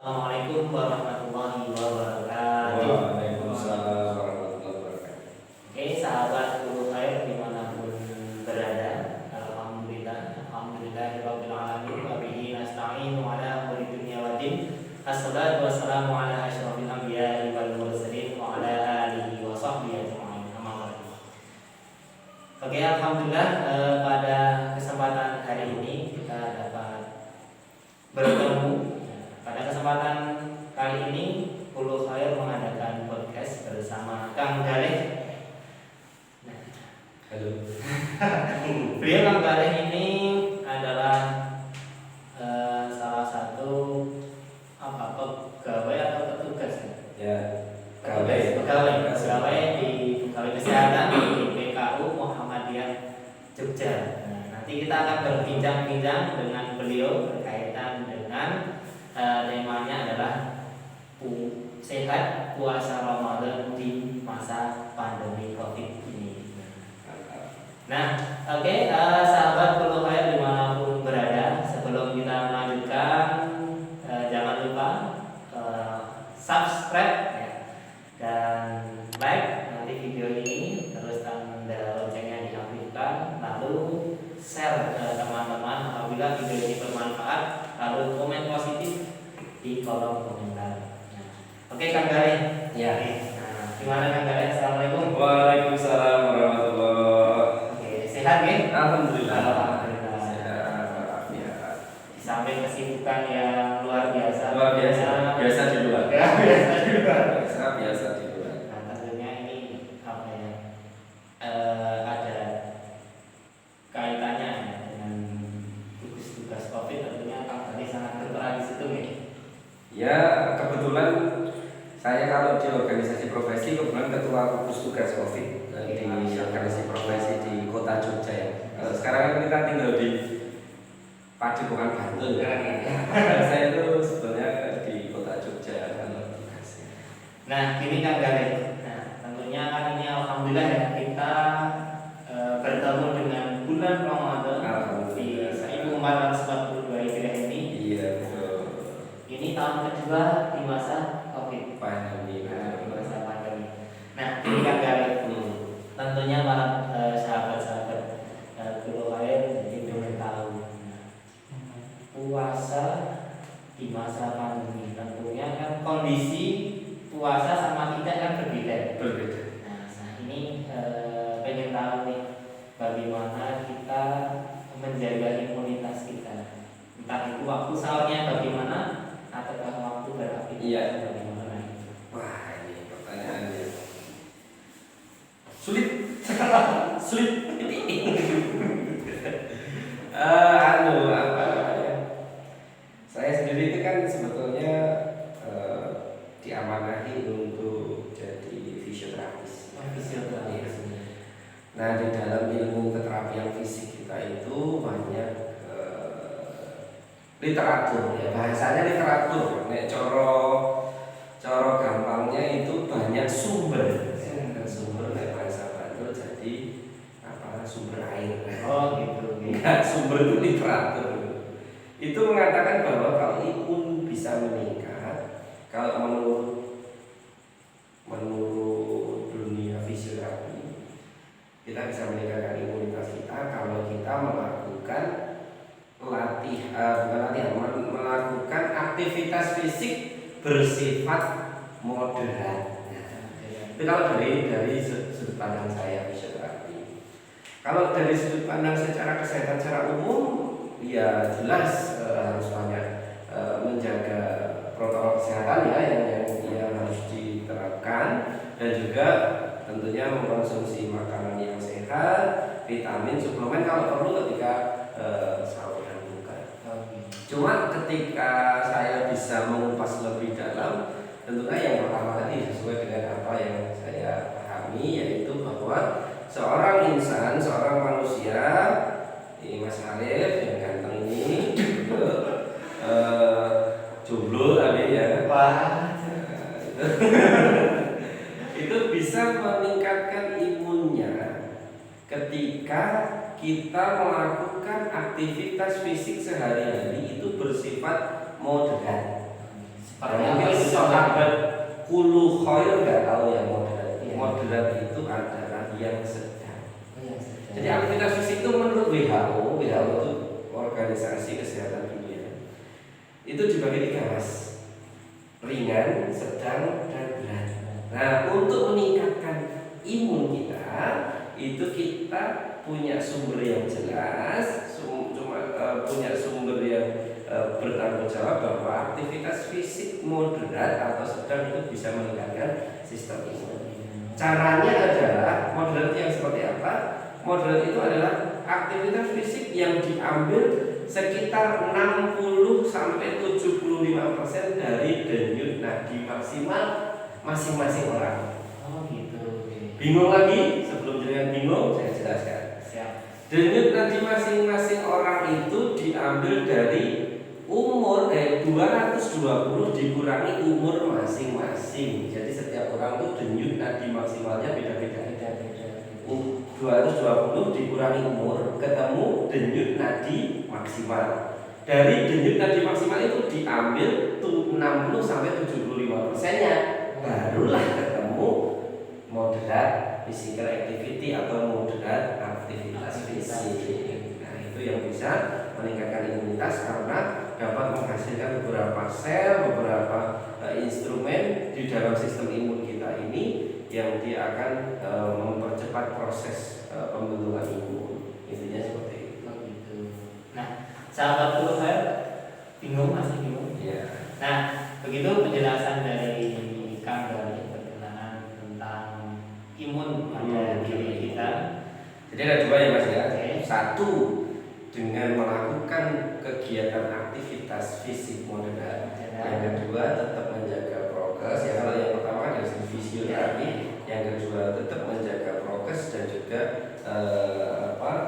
Assalamualaikum warahmatullahi wabarakatuh. Waalaikumsalam warahmatullahi wabarakatuh. Oke, sahabat guru khair dimanapun berada, Alhamdulillahirabbil alamin wa bihi nasta'inu ala umuri dunya waddin. Assalatu wassalamu ala asyrofil anbiya'i wal mursalin wa ala alihi wa sahbihi ajma'in. Amma ba'du. Oke, alhamdulillah pada kesempatan hari ini kita dapat bertemu. Pada kesempatan kali ini Hulu Khair mengadakan podcast bersama Kang Galeh. Halo. Beliau Kang Galeh ini adalah salah satu pegawai atau petugas Ya, pegawai di pegawai kesehatan di PKU Muhammadiyah Jogja. Nah, nanti kita akan berbincang-bincang dengan beliau berkaitan dengan temanya adalah sehat puasa Ramadan di masa pandemi Covid ini. Nah, oke, sahabat Hulu Khair dimanapun berada, sebelum kita melanjutkan, jangan lupa subscribe ya, dan like nanti video ini, terus tanda loncengnya diaktifkan, lalu share ke teman-teman apabila video ini bermanfaat, lalu komen positif di kolom komentar. Oke, Kang Galeh. Ya. Nah, gimana Kang Galeh? Assalamualaikum. Waalaikumsalam warahmatullahi. Oke, sehat ya? Alhamdulillah. Alhamdulillah. Sehat walafiat. Di samping kesibukan yang luar biasa. Luar biasa. Biasa di luar. Ya, biasa di luar. Biasa di luar. Nah, tentunya ini apa ya? Ada kaitannya ya, dengan tugas-tugas Covid. Tentunya Kang Galeh sangat berperan di situ ya. Ya, kebetulan saya kalau di organisasi profesi kebetulan ketua gugus tugas COVID di organisasi profesi di kota Jogja ya. Kalau sekarang kan kita tinggal di Padepokan Bantul ya. Saya itu sebetulnya di kota Jogja kalau tugasnya. Nah, ini Kang Galeh. Nah, tentunya kan ini alhamdulillah ya kita bertemu dengan bulan Ramadan di 1442 Hijriah ini. Iya, betul. Ini tahun kedua di masa Covid Pandemi. di masa pandemi. Nah, ini Kang Galeh. Tentunya para sahabat-sahabat Hulu Khair jadi ingin tahu puasa di masa pandemi. Tentunya kan kondisi puasa sama tidak kan berbeda. Berbeda. Nah, ini pengen tahu nih bagaimana kita menjaga imunitas kita. Entah itu waktu sahurnya bagaimana ataukah waktu beraktivitas Iya. bagaimana itu. Wah, ini pertanyaannya sulit. Sulit. Apa ya? Saya sendiri itu kan sebetulnya diamanahi untuk jadi fisioterapis. Fisioterapis. Nah, di dalam ilmu keterapian fisik kita itu banyak literatur ya, bahasanya literatur. Nek coro gampangnya itu banyak sumber. Sumber nek bahasa Bantul jadi sumber air. Oh gitu. Enggak, sumber itu literatur. Itu mengatakan bahwa kalau imun bisa meningkat, kalau menurut dunia fisioterapi, kita bisa meningkatkan imunitas kita kalau kita melakukan melakukan aktivitas fisik bersifat moderat. Itu kalau dari sudut pandang saya fisioterapi. Kalau dari sudut pandang secara kesehatan secara umum, ya jelas harus banyak menjaga protokol kesehatan ya yang harus diterapkan, dan juga tentunya mengkonsumsi makanan yang sehat, vitamin, suplemen kalau perlu ketika sahur dan buka. Cuma ketika saya bisa mengupas lebih dalam, tentunya yang pertama tadi sesuai dengan apa yang saya pahami, yaitu bahwa seorang insan, seorang manusia, ini Mas Arif yang ganteng ini, jomblo tadi ya. Wah. Itu bisa meningkatkan imunnya ketika kita melakukan aktivitas fisik sehari-hari itu bersifat moderat. Kulu khair nggak tahu yang moderat. Iya. Moderat itu adalah yang sedang. Oh, yang sedang. Jadi aktivitas fisik itu menurut WHO itu Organisasi Kesehatan Dunia, itu dibagi 3 mas, ringan, sedang, dan berat. Nah, untuk meningkatkan imun kita, itu kita punya sumber yang jelas, punya sumber yang bertanggung jawab bahwa aktivitas fisik moderat atau sedang itu bisa meningkatkan sistem imun. Caranya adalah moderat yang seperti apa? Moderat itu adalah aktivitas fisik yang diambil sekitar 60 sampai 75% dari denyut nadi maksimal masing-masing orang. Oh gitu. Bingung lagi? Sebelum jenengan bingung, saya jelaskan. Siap. Denyut nadi masing-masing orang itu diambil dari umur 220 dikurangi umur masing-masing. Jadi setiap orang itu denyut nadi maksimalnya beda-beda. 220 dikurangi umur, ketemu denyut nadi maksimal. Dari denyut nadi maksimal itu diambil 60 sampai 75%-nya, barulah ketemu moderat physical activity atau moderat aktivitas fisik. Nah, itu yang bisa meningkatkan imunitas karena dapat menghasilkan beberapa sel, beberapa instrumen di dalam sistem imun kita ini yang dia akan mempercepat proses pembentukan imun. Intinya seperti itu. Oh gitu. Nah, sahabatku saya bingung, masih bingung. Ya. Nah, begitu penjelasan dari Kang Gali berkenaan tentang imun pada diri kita. Jadi ada 2 ya mas ya. Oke. 1 dengan melakukan kegiatan aktivitas fisik moderat. Yang kedua tetap menjaga prokes. Ya kalau yang pertama dari segi fisioterapi, yang kedua tetap menjaga prokes dan juga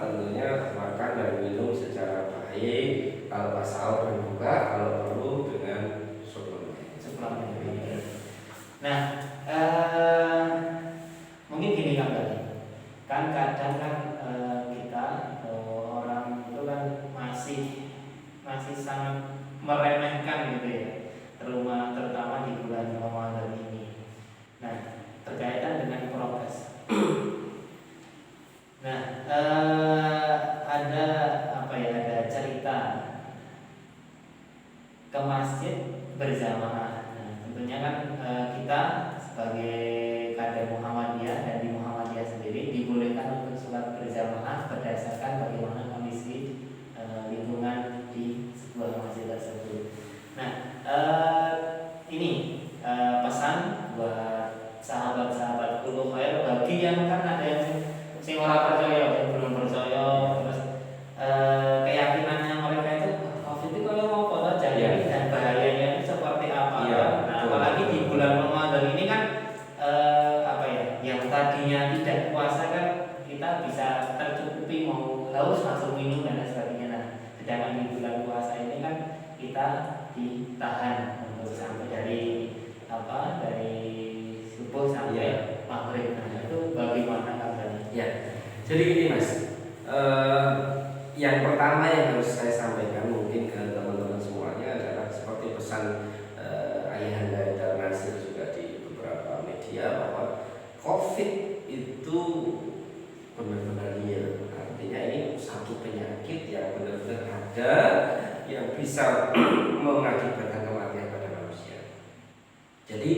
tentunya makan dan minum secara baik. Kalau pas sahur dan buka, kalau perlu dengan suplemen. Nah, mungkin gini Kang Gali. Kan kadang kan kita orang itu kan masih sangat meremehkan gitu ya, terutama di bulan Ramadan ini. Nah, berkaitan dengan prokes. Nah, ada ada cerita ke masjid berjamaah. Nah, tentunya kan kita sebagai kader Muhammadiyah dan di Muhammadiyah sendiri dibolehkan untuk sholat berjamaah berdasarkan bagaimana kondisi lingkungan di sebuah masjid tersebut. Nah, ini pesan buat sahabat-sahabat Kulu Khair bagi yang kan ada yang sing ora percaya, yang belum percaya, terus keyakinannya mereka itu COVID itu kalau mau foto jadi dan bahayanya itu seperti apa? Nah, apalagi di bulan Ramadan ini kan yang tadinya tidak puasa kan kita bisa tercukupi, mau haus langsung minum dan lain sebagainya. Nah, sedangkan di bulan puasa ini kan kita ditahan untuk sampai dari subuh sampai maghrib. Nah, itu bagaimana kabarnya? Ya, jadi gini mas, yang pertama yang harus saya sampaikan mungkin ke teman-teman semuanya adalah seperti pesan Ayahanda Dar Nasir juga di beberapa media bahwa COVID itu benar-benar real. Artinya ini satu penyakit yang benar-benar ada yang bisa mengakibatkan kematian pada manusia. Jadi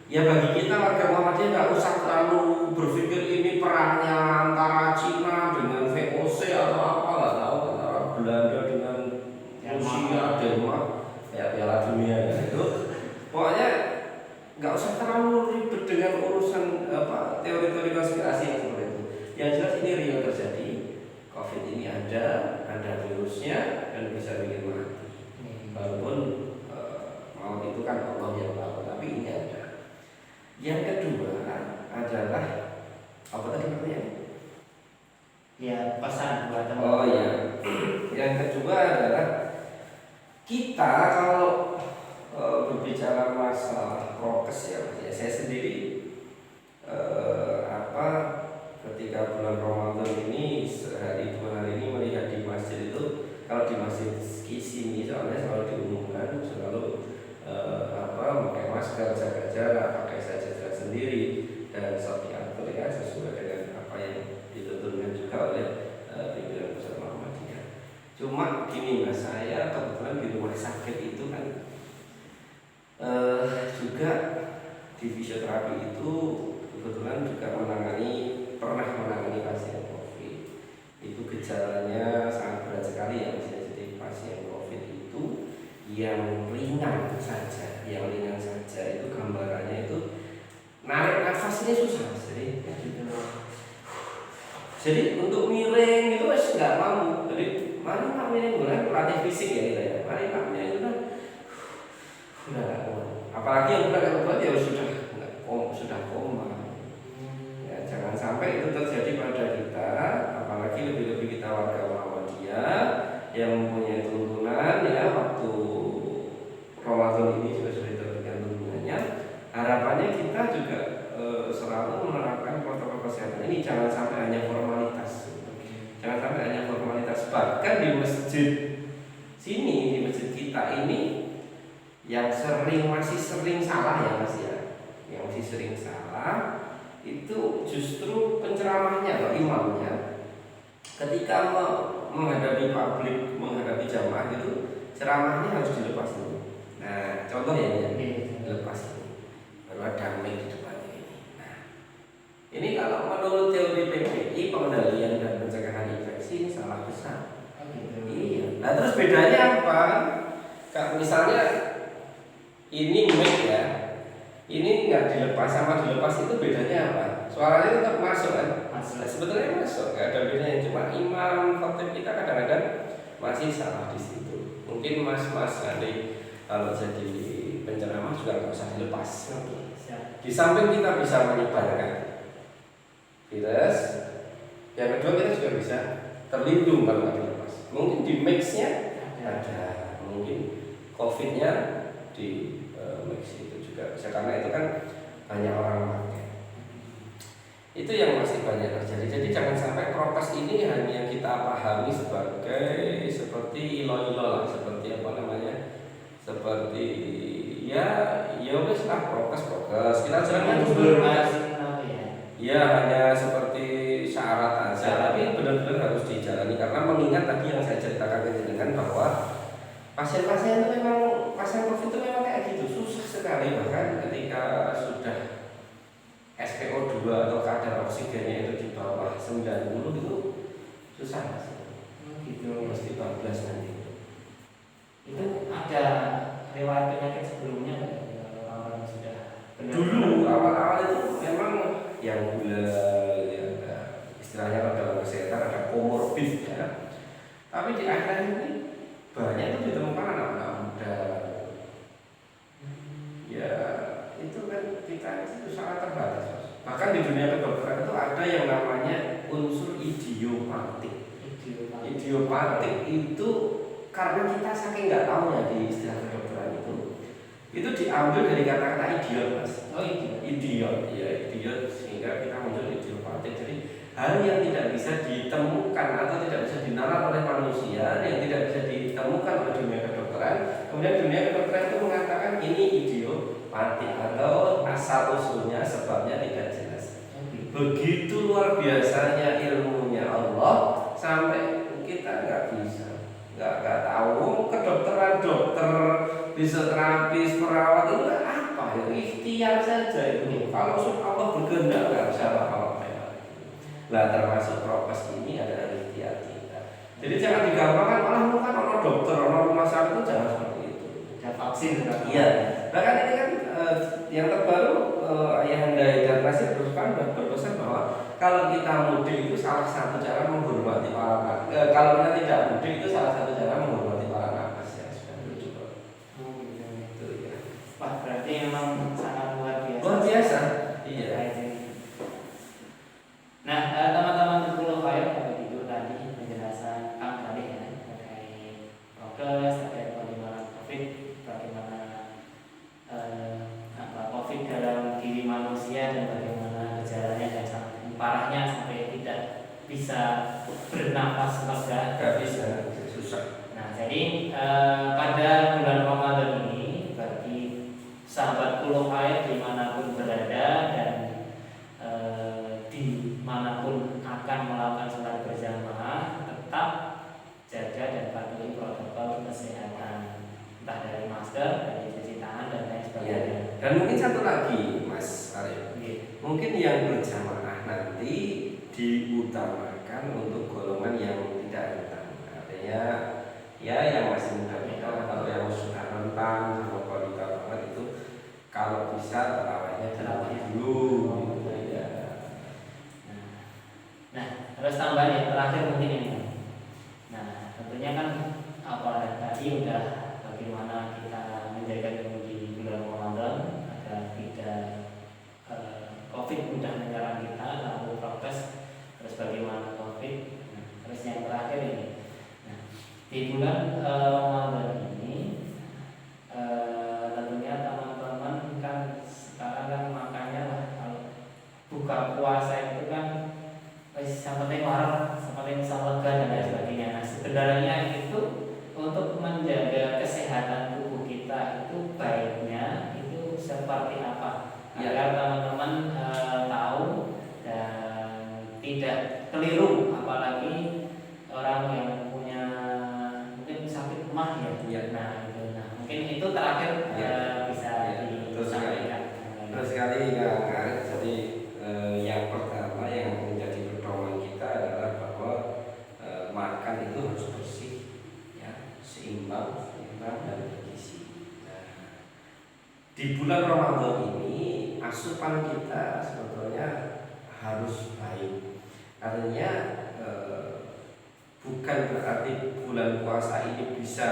ya bagi kita warga Muhammadiyah nggak usah terlalu berpikir ini perangnya antara Cina dengan VOC atau apa, nggak tahu, antara Belanda dengan Rusia, Denmark, ya Piala Dunia ya itu. Pokoknya nggak usah terlalu ribet dengan urusan teori-teori konspirasi yang seperti itu. Yang jelas ini real terjadi. COVID ini ada virusnya dan bisa bikin mati. Walaupun maut itu kan Allah yang tahu, tapi ini ada. Yang kedua adalah apa tadi namanya? Ya, pesan buat teman. Oh ya. Yang kedua adalah kita kalau berbicara masalah prokes ya, saya sendiri ketika bulan Ramadan ini sehari 2 hari ini melihat di masjid itu, kalau di masjid sini soalnya selalu diumumkan selalu pakai masker masker, jaga jarak, pakai saja sendiri dan sok diatur ya sesuai dengan apa yang dituturkan juga oleh pimpinan pusat Muhammadiyah. Cuma gini mas, saya kebetulan di rumah sakit itu kan juga di fisioterapi itu kebetulan juga pernah menangani pasien COVID. Itu gejalanya sangat berat sekali ya mas. Jadi pasien COVID itu yang ringan saja itu gambarannya itu narik nafas ini susah sih. Jadi untuk miring itu masih nggak mau. Jadi mari pak miring bulan pelatih fisik ya kita ya. Mari pak miring itu kan udah nggak kuat. Apalagi yang udah nggak kuat ya sudah koma. Ya, jangan sampai itu terjadi pada kita. Apalagi lebih-lebih kita warga Muhammadiyah yang mempunyai tuntunan ya waktu Ramadan ini juga sudah diterbitkan tuntunannya. Harapannya kita juga selalu menerapkan protokol kesehatan ini, jangan sampai hanya formalitas. Jangan sampai hanya formalitas. Bahkan di masjid sini, di masjid kita ini yang masih sering salah ya mas ya, yang masih sering salah itu justru penceramahnya atau imamnya ketika menghadapi publik, menghadapi jamaah itu ceramahnya harus dilepas dulu. Nah contoh ya dilepas dulu, baru ada mic di depannya ini. Nah ini kalau menurut teori PPI pengendalian dan pencegahan infeksi ini salah besar. Iya. Nah terus bedanya apa? Misalnya ini mic ya, ini nggak dilepas sama dilepas itu bedanya apa? Suaranya tetap masuk kan? Masuk. Sebetulnya masuk, nggak ada bedanya. Cuma imam khotib kita kadang-kadang masih salah di situ. Mungkin mas-mas nanti kalau jadi penceramah juga nggak usah dilepas. Di samping kita bisa menyebarkan virus, yang kedua kita juga bisa terlindung kalau nggak dilepas. Mungkin di mix-nya ada, mungkin COVID-nya di mix itu juga bisa, karena itu kan banyak orang pakai. Itu yang masih banyak terjadi. Jadi jangan sampai prokes ini hanya kita pahami sebagai seperti ilo-ilo lah, seperti apa namanya, seperti ya wes lah prokes kita jangan ya hanya seperti syarat aja, tapi benar-benar harus dijalani karena mengingat tadi yang saya ceritakan dengan bahwa pasien-pasien itu memang pasien COVID itu memang kayak gitu, susah sekali. Bahkan ketika sudah SpO2 atau kadar oksigennya itu di bawah 90 itu susah gitu, mesti 14 nanti. Itu ada riwayat penyakit sebelumnya kalau orang sudah dulu awal-awal itu memang yang gula ya, istilahnya dalam kesehatan ada komorbid ya. Tapi di akhir ini banyak itu ditemukan anak-anak muda. Ya itu kan kita itu sangat terbatas. Bahkan di dunia kedokteran itu ada yang namanya unsur idiopatik. Idiopatik itu karena kita saking nggak tahunya di istilah kedokteran itu diambil dari kata-kata idiot mas. Oh idiot ya idiot, sehingga kita muncul idiopatik. Jadi hal yang tidak bisa ditemukan atau tidak bisa dinalar oleh manusia, yang tidak bisa ditemukan oleh dunia kedokteran, kemudian dunia kedokteran itu mengatakan ini idiopatik atau asal usulnya sebabnya tidak jelas. Begitu luar biasanya ilmunya Allah sampai kita nggak tahu. Kedokteran, dokter, fisioterapis, perawat itu apa ya, ikhtiar saja itu. Kalau Allah berkehendak nggak bisa apa-apa. Lah termasuk prokes ini adalah ikhtiar kita. Jadi jangan digampangkan, malah bukan orang dokter, orang rumah sakit itu jangan seperti itu. Ada vaksin kan? Iya. Bahkan ini kan yang terbaru Ayahanda Hidayat Nasir berpesan bahwa kalau kita mudik itu salah satu cara menghormati para nakas. Kalau kita tidak mudik itu salah satu cara menghormati para nakas ya sudah berjumpa. Itu ya. Wah berarti memang sangat luar biasa. Luar biasa. Iya. Nah teman-teman berpuluh kaya pada itu tadi penjelasan Kang Galih ya terkait prokes, terkait bagaimana COVID, bagaimana COVID dalam diri manusia dan bagaimana gejalanya dan sampai parahnya sampai tidak bisa bernapas lega. Gak bisa, susah. Nah jadi pada bulan Ramadan ini bagi sahabat Pulau Air dimanapun berada dan dimanapun akan melakukan sholat berjamaah tetap jaga dan patuhi protokol kesehatan, entah dari masker, dari cuci tangan dan lain sebagainya. Dan mungkin satu lagi Mas Arif, mungkin yang berjamaah nanti diutamakan untuk golongan yang tidak rentan, artinya ya yang masih muda-muda atau yang sudah rentan sama balita banget itu kalau bisa terawihnya dulu. Terus tambahan yang terakhir mungkin ini. Nah, tentunya kan apa tadi udah bagaimana kita menjaga diri di bulan Ramadan agar tidak COVID mudah menyerang kita, lalu prokes, terus bagaimana COVID. Nah, terus yang terakhir ini. Nah, di bulan Ramadan ini tentunya teman-teman kan sekarang kan makanya lah kalau buka puasa itu kan yang penting warak, yang penting bisa lega dan lain sebagainya. Nah, sebenarnya itu untuk menjaga kesehatan tubuh kita itu baiknya itu seperti apa? Agar teman-teman tahu dan tidak keliru, apalagi orang yang punya mungkin sakit emah ya. Nah, itu. Nah, mungkin itu terakhir bisa disampaikan. Terus sekali jadi yang pertama yang menjadi pedoman kita adalah bahwa makan itu harus bersih, ya, seimbang dan bergizi. Nah, di bulan Ramadan ini asupan kita sebetulnya harus baik. Artinya bukan berarti bulan puasa ini bisa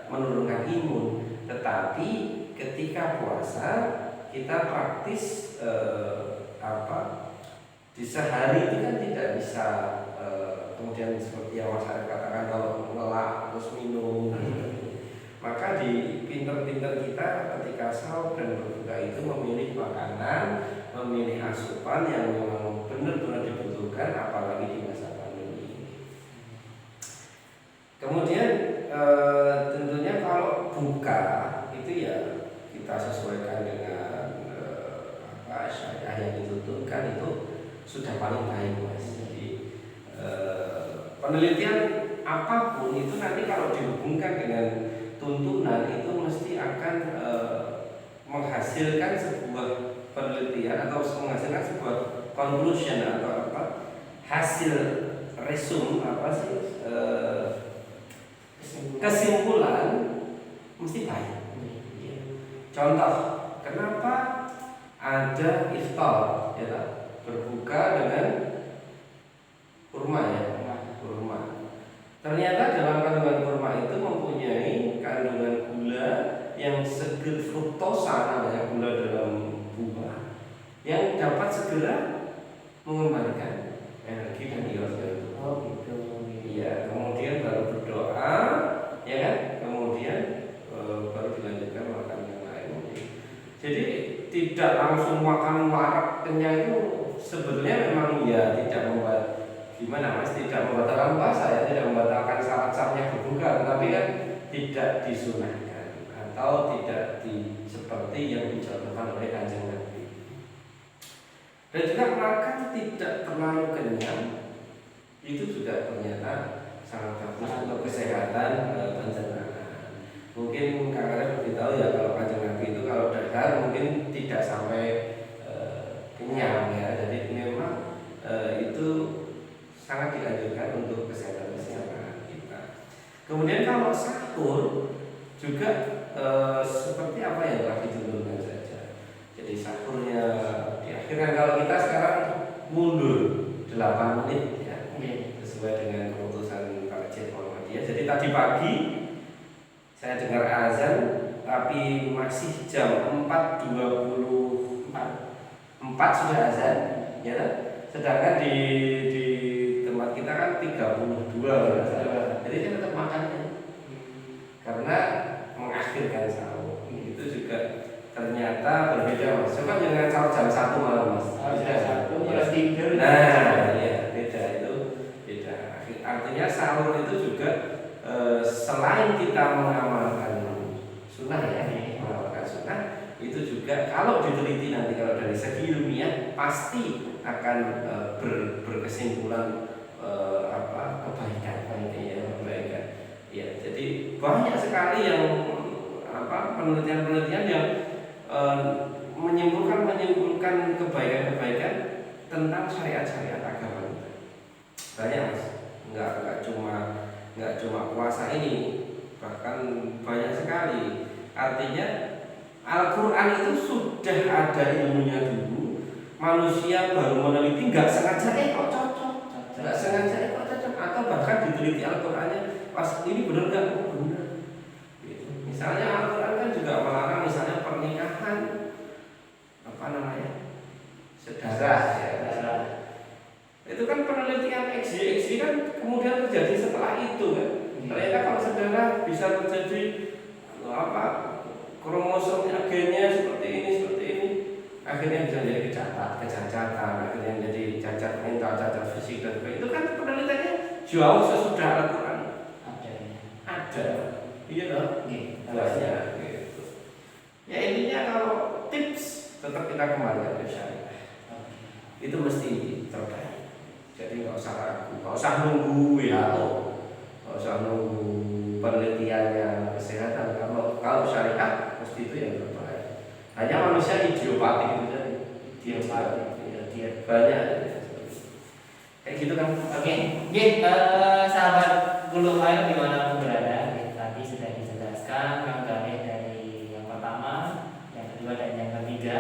menurunkan imun, tetapi ketika puasa kita praktis di sehari itu kan tidak bisa kemudian seperti yang Mas Arif katakan kalau lelah terus minum dan sebagainya. Maka di pinter-pinter kita ketika sahur dan berbuka itu memilih makanan, memilih asupan yang memang benar-benar dibutuhkan, apalagi di masa pandemi ini. Kemudian tentunya kalau buka itu ya kita sesuaikan dengan syariah yang dituntutkan itu sudah paling baik Mas. Jadi penelitian apapun itu nanti kalau dihubungkan dengan tuntunan itu mesti akan menghasilkan sebuah penelitian atau menghasilkan sebuah conclusion atau hasil resume kesimpulan mesti baik. Contoh, kenapa ada iftar, ya, berbuka dengan kurma ya, kurma. Ternyata dalam kandungan kurma itu mempunyai kandungan gula yang seger, fruktosa namanya, gula dalam buah, yang dapat segera mengembalikan energi dan ion. Oh gitu. Iya, kemudian baru berdoa, ya kan? Kemudian baru dilanjutkan makan yang lain. Jadi tidak langsung makan warak kenyang itu sebetulnya memang ya tidak membuat gimana Mas, tidak membatalkan puasa ya, tidak membatalkan syarat-syaratnya berbuka, tetapi kan tidak disunahkan atau tidak seperti yang dicontohkan oleh Kanjeng Nabi. Dan juga makan tidak terlalu kenyang itu juga ternyata sangat bagus untuk kesehatan pencernaan. Mungkin kakak beritahu ya kalau Kanjeng Nabi itu kalau dahar mungkin tidak sampai kenyang ya. Jadi memang itu sangat dianjurkan untuk kesehatan kita. Kemudian kalau sahur juga seperti apa yang telah dituntunkan saja. Jadi sahurnya diakhirkan, kalau kita sekarang mundur 8 menit ya, sesuai dengan keputusan Pak Cik Muhammadiyah. Jadi tadi pagi saya dengar azan tapi masih jam 4.24 sudah azan ya. Sedangkan di tempat kita kan 32 jadi saya tetap makannya karena mengakhirkan sahur. Itu juga ternyata berbeda Mas. Coba jangan sahur jam 1 malam Mas. Jam 1 terus tidur. Nah, iya, beda itu. Beda. Artinya sahur itu juga selain kita mengamalkan sunnah ya, mengamalkan sunnah itu juga juga kalau diteliti nanti kalau dari segi ilmiah pasti akan berkesimpulan kebaikan. Ya, jadi banyak sekali yang penelitian-penelitian yang menyimpulkan kebaikan-kebaikan tentang syariat-syariat agama kita. Banyak mas, nggak cuma puasa ini, bahkan banyak sekali. Artinya Al-Quran itu sudah ada ilmunya dulu, manusia baru meneliti, nggak sengaja kok cocok, atau bahkan diteliti Al-Qurannya pas ini benar nggak? Oh benar. Gitu. Misalnya Al-Quran kan juga melarang misalnya pernikahan sedara ya. Itu kan penelitian XY kan kemudian terjadi setelah itu kan. Ternyata kalau sedara bisa terjadi kromosomnya gennya seperti ini, akhirnya bisa jadi kecacatan, akhirnya jadi cacat mental, cacat fisik dan sebagainya. Itu kan penelitiannya jauh sesudah Al-Quran ada. Iya dong. Banyak gitu. Ya intinya kalau tips tetap kita kembali ke syariat. Itu mesti terbaik. Jadi nggak usah ragu, nggak usah nunggu WHO, nggak usah nunggu penelitiannya kesehatan. Kalau syariat mesti itu yang terbaik. Hanya manusia idiopatik itu tadi, idiopatik, banyak. Kayak gitu kan? Oke, sahabat Bulu Khair dimanapun berada, tadi sudah dijelaskan Kang Galih dari yang pertama, yang kedua dan yang ketiga.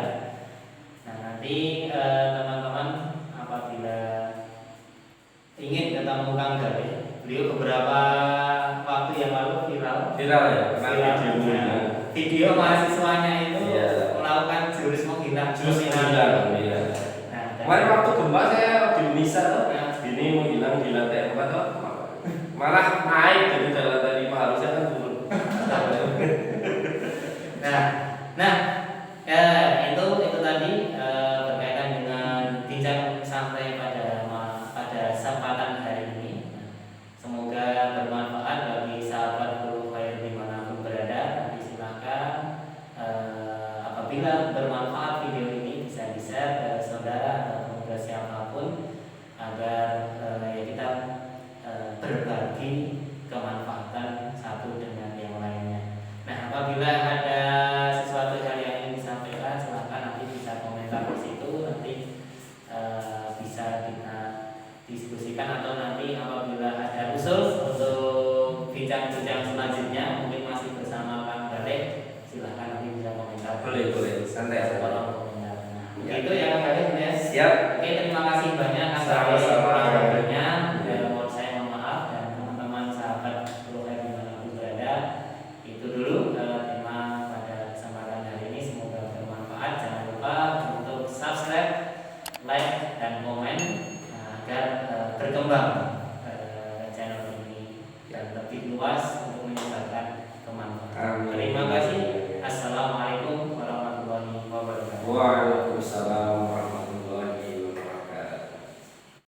Nah nanti teman-teman apabila ingin ketemu Kang Galih, beliau beberapa waktu yang lalu viral ya, video mahasiswanya itu melakukan jurus menghilang. Nah, kemarin waktu gempa saya di Unisa ini menghilang di lantai 4 malah naik dari lantai 5 harusnya kan turun. Itu tadi berkaitan dengan bincang santai pada kesempatan hari ini. Semoga bermanfaat bagi sahabat Bulu Khair dimanapun berada. Nanti silakan apabila bermanfaat video ini bisa di-share ke saudara atau ke siapapun agar kita berbagi kemanfaatan satu dengan yang lainnya. Nah, apabila ada sesuatu hal yang ingin disampaikan, silakan nanti bisa komentar di situ, nanti bisa kita diskusikan, atau nanti apabila ada usul untuk bincang-bincang selanjutnya mungkin masih bersama Kang Galih, silakan nanti bisa komentar. Boleh, santai aja. Itu ya Kang Galih ya. Siap. Oke, terima kasih banyak Kang Galih. Sama-sama.